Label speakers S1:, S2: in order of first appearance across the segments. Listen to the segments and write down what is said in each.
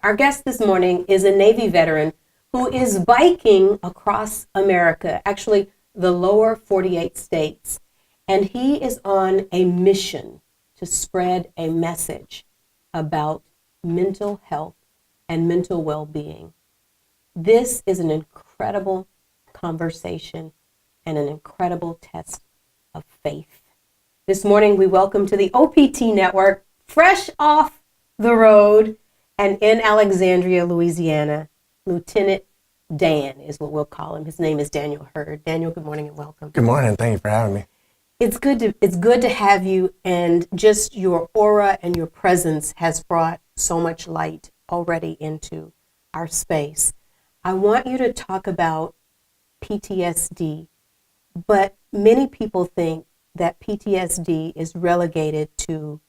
S1: Our guest this morning is a Navy veteran who is biking across America, actually the lower 48 states. And he is on a mission to spread a message about mental health and mental well-being. This is an incredible conversation and an incredible test of faith. This morning we welcome to the OPT Network, fresh off the road and in Alexandria, Louisiana, Lieutenant Dan is what we'll call him. His name is Daniel Hurd. Daniel, good morning and welcome.
S2: Good morning. Thank you for having me.
S1: It's good to have you, and just your aura and your presence has brought so much light already into our space. I want you to talk about PTSD, but many people think that PTSD is relegated to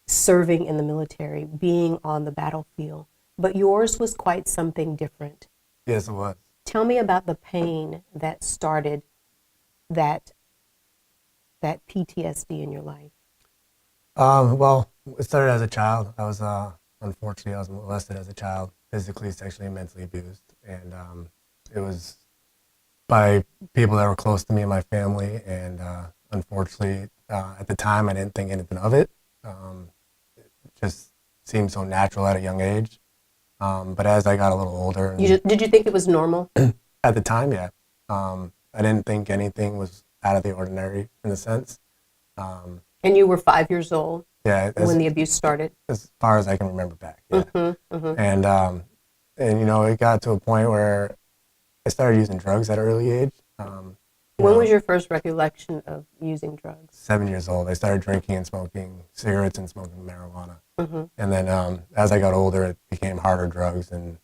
S1: serving in the military, being on the battlefield, but yours was quite something different.
S2: Yes, it was.
S1: Tell me about the pain that started that PTSD in your life.
S2: Well, it started as a child. I was unfortunately I was molested as a child, physically, sexually, and mentally abused, and it was by people that were close to me and my family. And unfortunately, at the time, I didn't think anything of it. It just seemed so natural at a young age. But as I got a little older,
S1: Did you think it was normal?
S2: at the time, yeah, I didn't think anything was out of the ordinary in a sense.
S1: And you were 5 years old
S2: Yeah,
S1: when the abuse started?
S2: as far as I can remember back. Yeah.
S1: Mm-hmm.
S2: And you know, it got to a point where I started using drugs at an early age.
S1: When was your first recollection of using drugs?
S2: 7 years old. I started drinking and smoking cigarettes and smoking marijuana.
S1: Mm-hmm.
S2: And then as I got older, it became harder drugs and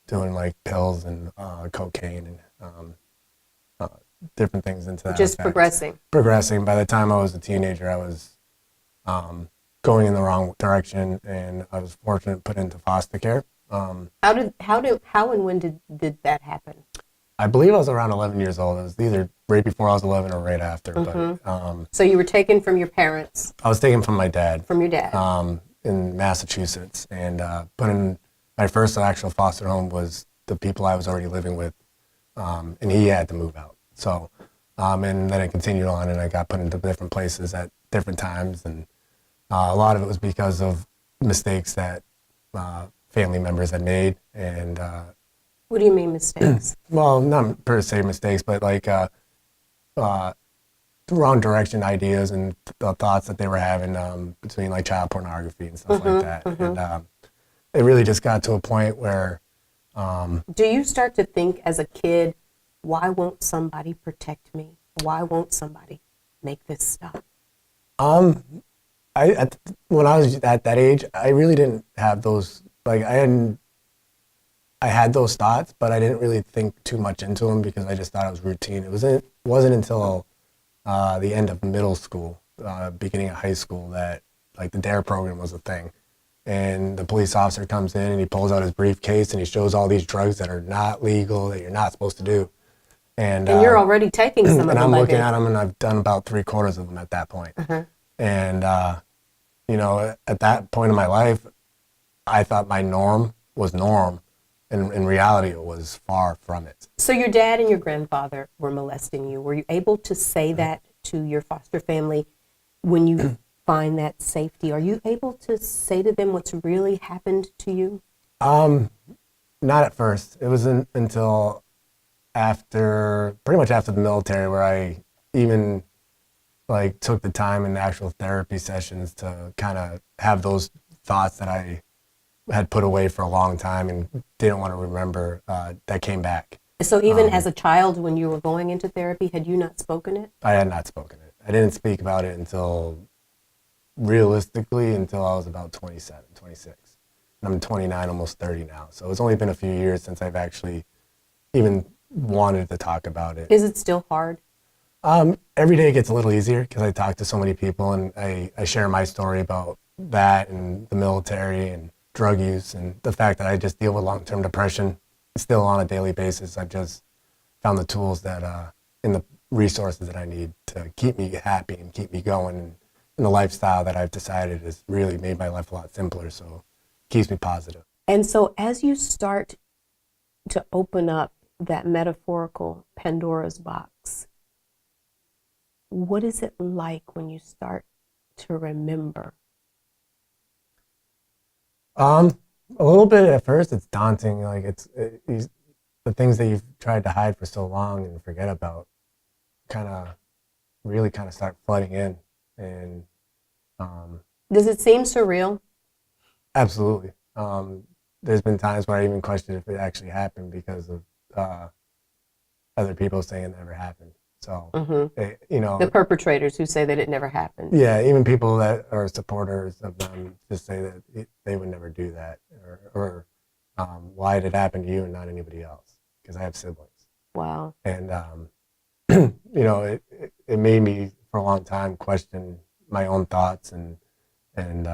S2: doing like pills and cocaine and different things into that.
S1: Just
S2: effect.
S1: progressing.
S2: By the time I was a teenager, I was going in the wrong direction, and I was fortunate to put into foster care.
S1: How and when did that happen?
S2: I believe I was around 11 years old. It was either right before I was 11 or right after.
S1: Mm-hmm.
S2: But
S1: So you were taken from your parents,
S2: I was taken from my dad.
S1: from your dad.
S2: In Massachusetts, and put in my first actual foster home was the people I was already living with, and he had to move out. So, and then it continued on, and I got put into different places at different times, and a lot of it was because of mistakes that family members had made, and
S1: What do you mean mistakes?
S2: well, not per se mistakes, but like wrong direction ideas and the thoughts that they were having between like child pornography and stuff like that.
S1: Mm-hmm.
S2: And it really just got to a point where
S1: Do you start to think as a kid, why won't somebody protect me? Why won't somebody make this stop?
S2: when I was at that age, I really didn't have those, like I had those thoughts, but I didn't really think too much into them because I just thought it was routine. It wasn't until the end of middle school, beginning of high school, that like the DARE program was a thing. And the police officer comes in and he pulls out his briefcase and he shows all these drugs that are not legal, that you're not supposed to do. And
S1: you're already taking some of them.
S2: and I'm
S1: I
S2: looking
S1: think.
S2: at them, and I've done about 3/4 of them at that point.
S1: Uh-huh.
S2: And you know, at that point in my life, I thought my norm was norm, and in reality, it was far from it.
S1: So your dad and your grandfather were molesting you. Were you able to say that to your foster family when you find that safety? Are you able to say to them what's really happened to you?
S2: Not at first. It wasn't until pretty much after the military, where I even like took the time in actual therapy sessions to kind of have those thoughts that I had put away for a long time and didn't want to remember, that came back.
S1: So even as a child, when you were going into therapy, had you not spoken it?
S2: I had not spoken it. I didn't speak about it until I was about 27, 26. And I'm 29, almost 30 now. So it's only been a few years since I've actually even wanted to talk about it.
S1: Is it still hard?
S2: Every day gets a little easier because I talk to so many people, and I share my story about that and the military and drug use and the fact that I just deal with long-term depression still on a daily basis. I've just found the tools that and the resources that I need to keep me happy and keep me going, and the lifestyle that I've decided has really made my life a lot simpler. So keeps me positive.
S1: And so as you start to open up that metaphorical Pandora's box, what is it like when you start to remember?
S2: A little bit at first, it's daunting. Like the things that you've tried to hide for so long and forget about, really start flooding in, and
S1: Does it seem surreal?
S2: absolutely. There's been times where I even questioned if it actually happened because of other people saying it never happened. So,
S1: The perpetrators who say that it never happened.
S2: yeah, even people that are supporters of them just say that they would never do that, or why did it happen to you and not anybody else? Because I have siblings.
S1: Wow.
S2: And it made me for a long time question my own thoughts and
S1: And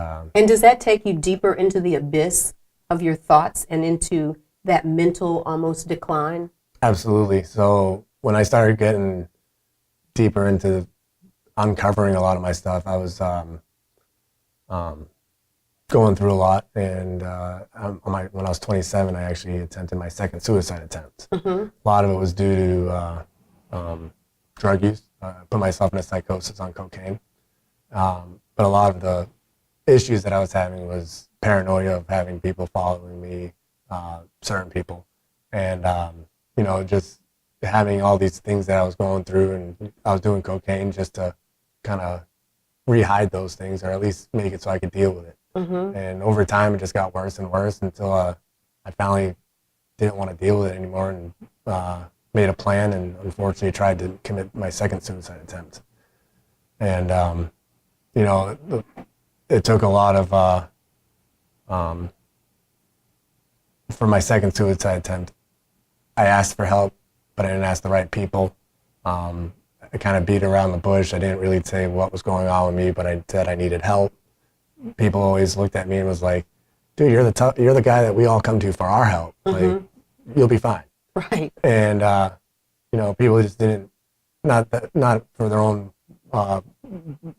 S1: does that take you deeper into the abyss of your thoughts and into that mental almost decline?
S2: absolutely. So when I started getting deeper into uncovering a lot of my stuff, I was going through a lot, and when I was 27, I actually attempted my second suicide attempt. A lot of it was due to drug use. I put myself in a psychosis on cocaine. But a lot of the issues that I was having was paranoia of having people following me, certain people, and just having all these things that I was going through, and I was doing cocaine just to kind of re-hide those things, or at least make it so I could deal with it. And over time, it just got worse and worse until I finally didn't want to deal with it anymore, and made a plan, and unfortunately tried to commit my second suicide attempt. And it took a lot of for my second suicide attempt. I asked for help, but I didn't ask the right people. I kind of beat around the bush. I didn't really say what was going on with me, but I said I needed help. People always looked at me and was like, "Dude, you're the guy that we all come to for our help. Like, you'll be fine."
S1: Right.
S2: And people just didn't, not for their own
S1: They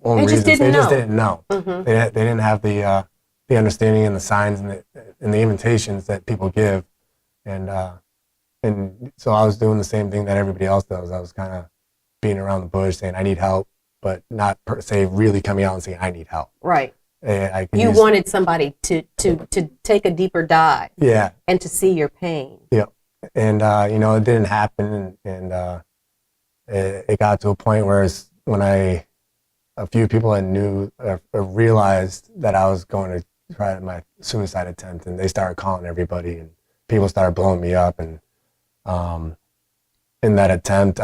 S2: reasons.
S1: just didn't
S2: They just
S1: know.
S2: didn't know. They didn't have the understanding and the signs and the invitations that people give, and so I was doing the same thing that everybody else does. I was kind of beating around the bush, saying I need help, but not per se really coming out and saying I need help.
S1: Right.
S2: You
S1: wanted somebody to take a deeper dive.
S2: Yeah.
S1: And to see your pain.
S2: Yeah. And it didn't happen, and it got to a point where when a few people I knew realized that I was going to try my suicide attempt, and they started calling everybody, and people started blowing me up, and in that attempt,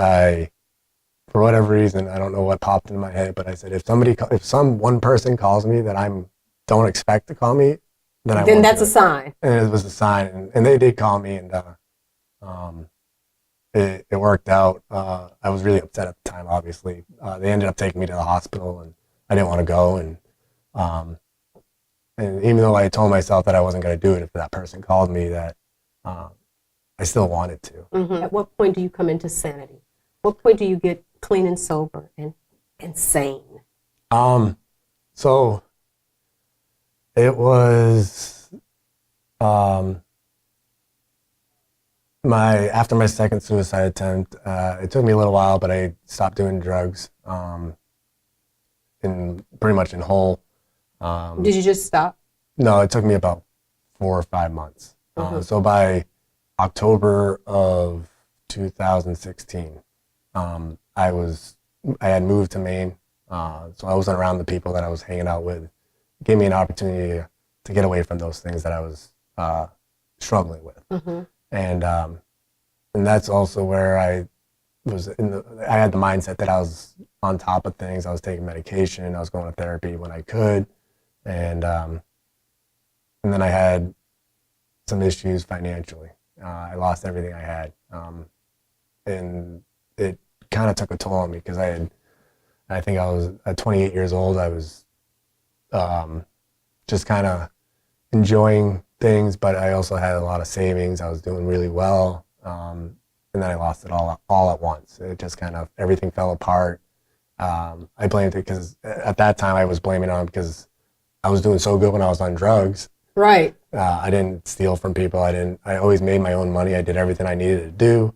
S2: for whatever reason, I don't know what popped in my head, but I said, if one person calls me that I don't expect to call me, then
S1: that's a sign.
S2: And it was a sign, and they did call me, and it worked out. I was really upset at the time, obviously. They ended up taking me to the hospital, and I didn't want to go, and even though I told myself that I wasn't going to do it, if that person called me, that I still wanted to.
S1: At what point do you come into sanity? What point do you get clean and sober and sane?
S2: So it was after my second suicide attempt. It took me a little while, but I stopped doing drugs, pretty much in whole.
S1: Did you just stop?
S2: No, it took me about 4 or 5 months. So by October of 2016, I had moved to Maine, so I wasn't around the people that I was hanging out with. It gave me an opportunity to get away from those things that I was struggling with, and that's also where I had the mindset that I was on top of things. I was taking medication, I was going to therapy when I could, and then I had some issues financially. I lost everything I had, and it kind of took a toll on me because I think I was at 28 years old. I was just kind of enjoying things, but I also had a lot of savings. I was doing really well, and then I lost it all at once. It just kind of, everything fell apart. I blamed it because at that time I was blaming it on because I was doing so good when I was on drugs,
S1: Right.
S2: I didn't steal from people. I always made my own money. I did everything I needed to do.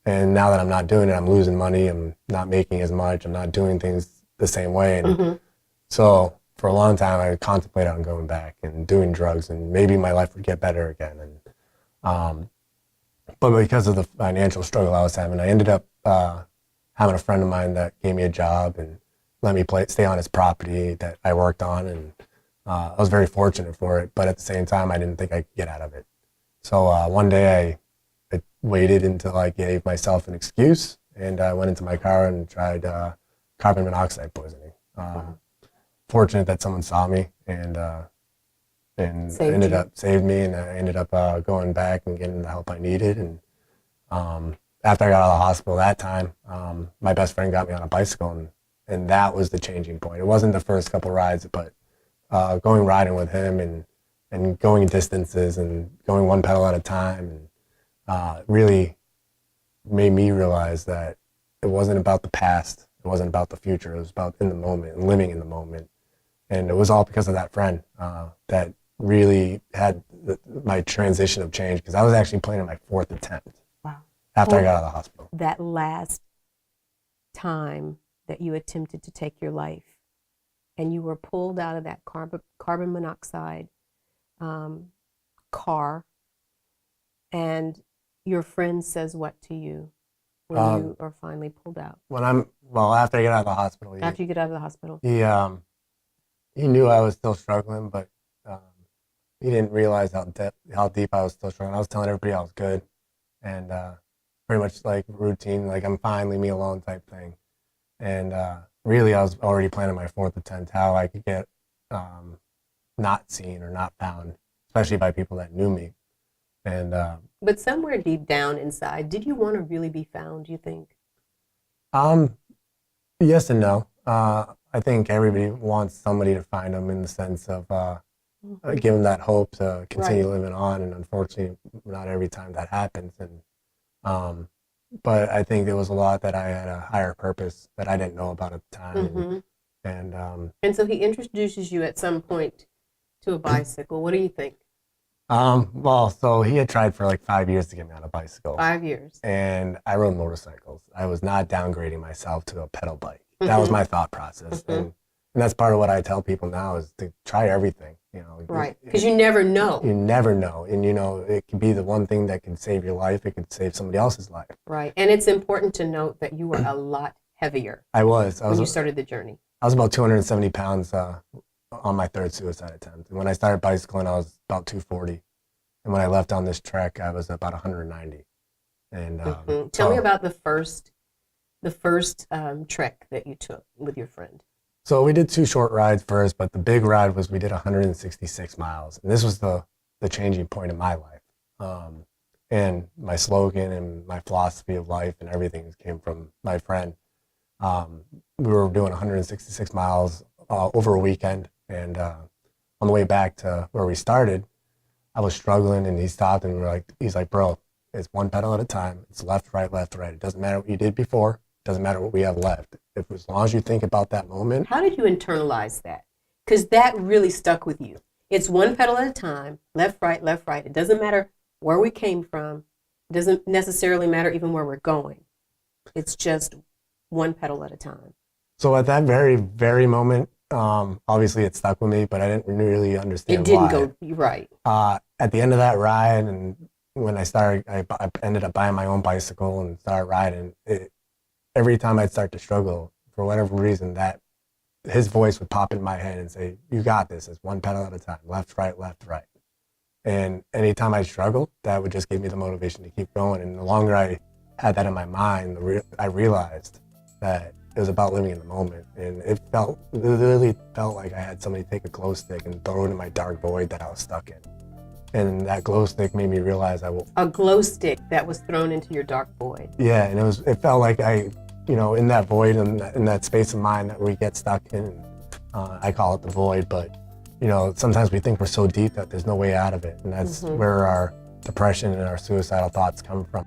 S2: And now that I'm not doing it, I'm losing money. I'm not making as much. I'm not doing things the same way. And so for a long time, I contemplated on going back and doing drugs, and maybe my life would get better again. But because of the financial struggle I was having, I ended up having a friend of mine that gave me a job and let me stay on his property that I worked on. And I was very fortunate for it. But at the same time, I didn't think I could get out of it. So one day I waited until I gave myself an excuse, and I went into my car and tried carbon monoxide poisoning. Fortunate that someone saw me and saved me, and I ended up going back and getting the help I needed. And after I got out of the hospital that time, my best friend got me on a bicycle, and that was the changing point. It wasn't the first couple rides, but going riding with him and going distances and going one pedal at a time, and really made me realize that it wasn't about the past, it wasn't about the future, it was about in the moment and living in the moment. And it was all because of that friend that really had my transition of change, because I was actually playing in my 4th attempt.
S1: Wow.
S2: After I got out of the hospital.
S1: That last time that you attempted to take your life and you were pulled out of that carbon monoxide car, and your friend says what to you when you are finally pulled out?
S2: After I get out of the hospital.
S1: After you get out of the hospital.
S2: He knew I was still struggling, but he didn't realize how deep I was still struggling. I was telling everybody I was good, and pretty much like routine, like I'm fine, leave me alone type thing. And really, I was already planning my 4th attempt, how I could get not seen or not found, especially by people that knew me. And
S1: but somewhere deep down inside, did you want to really be found, you think?
S2: Yes and no. I think everybody wants somebody to find them, in the sense of give them that hope to continue living on. And unfortunately, not every time that happens. And but I think there was a lot that I had a higher purpose that I didn't know about at the time.
S1: And so he introduces you at some point to a bicycle. What do you think?
S2: So he had tried for like 5 years to get me on a bicycle.
S1: 5 years.
S2: And I rode motorcycles. I was not downgrading myself to a pedal bike. That was my thought process. And that's part of what I tell people now, is to try everything,
S1: Right, because you never know.
S2: You never know. And, it could be the one thing that can save your life. It could save somebody else's life.
S1: Right, and it's important to note that you were a lot heavier.
S2: I was
S1: when you started the journey.
S2: I was about 270 pounds on my 3rd suicide attempt. And when I started bicycling, I was about 240. And when I left on this trek, I was about 190. And
S1: tell me about the first trek that you took with your friend.
S2: So we did 2 short rides first, but the big ride was we did 166 miles. And this was the changing point in my life. And my slogan and my philosophy of life and everything came from my friend. We were doing 166 miles over a weekend. And on the way back to where we started, I was struggling, and he stopped, and he's like, bro, it's one pedal at a time. It's left, right, left, right. It doesn't matter what you did before. It doesn't matter what we have left. As long as you think about that moment.
S1: How did you internalize that? Because that really stuck with you. It's one pedal at a time, left, right, left, right. It doesn't matter where we came from. It doesn't necessarily matter even where we're going. It's just one pedal at a time.
S2: So at that very, very moment, obviously it stuck with me, but I didn't really understand why.
S1: It didn't go right.
S2: At the end of that ride, and when I ended up buying my own bicycle and started riding. Every time I'd start to struggle, for whatever reason, that his voice would pop in my head and say, you got this. It's one pedal at a time, left, right, left, right. And anytime I struggled, that would just give me the motivation to keep going. And the longer I had that in my mind, I realized that it was about living in the moment. And it literally felt like I had somebody take a glow stick and throw it in my dark void that I was stuck in. And that glow stick made me realize
S1: a glow stick that was thrown into your dark void.
S2: Yeah, and it felt like in that void and in that space of mind that we get stuck in, I call it the void, but sometimes we think we're so deep that there's no way out of it. And that's where our depression and our suicidal thoughts come from.